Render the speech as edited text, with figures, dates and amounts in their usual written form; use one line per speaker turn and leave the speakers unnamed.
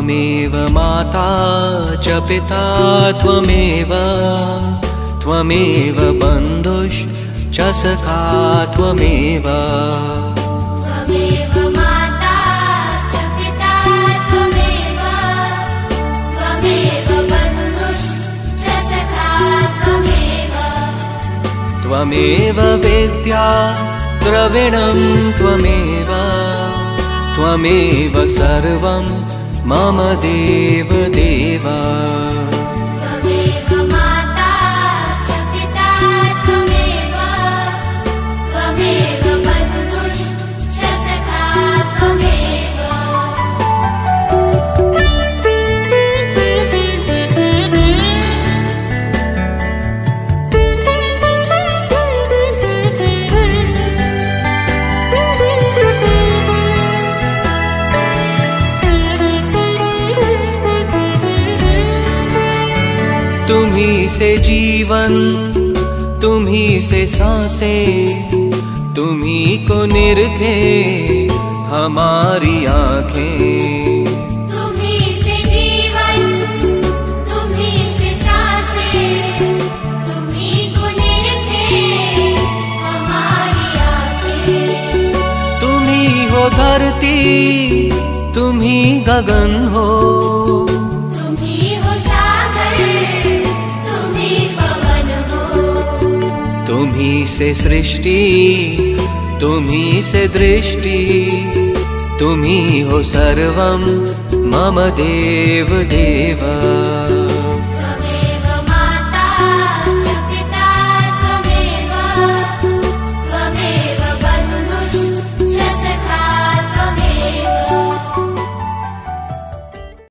त्वमेव माता च पिता त्वमेव, त्वमेव बन्धुश्च सखा त्वमेव।
त्वमेव माता च पिता त्वमेव, त्वमेव बन्धुश्च सखा त्वमेव।
त्वमेव विद्या द्रविणं त्वमेव, त्वमेव सर्वं मम देव देव।
त्वमेव माता च पिता त्वमेव, त्वमेव बन्धुश्च सखा त्वमेव।
तुम्ही से जीवन, तुम्ही से सांसें, तुम्ही को निरखे हमारी आँखें।
तुम्ही से जीवन, तुम्ही से सांसें, तुम्ही को निरखे हमारी आँखें।
तुम्ही हो धरती, तुम्ही गगन हो,
तुम्ही हो सागर, तुम्ही पवन हो।
तुम्ही से सृष्टि, तुम्ही से दृष्टि, तुम्ही हो सर्वं मम देव देव।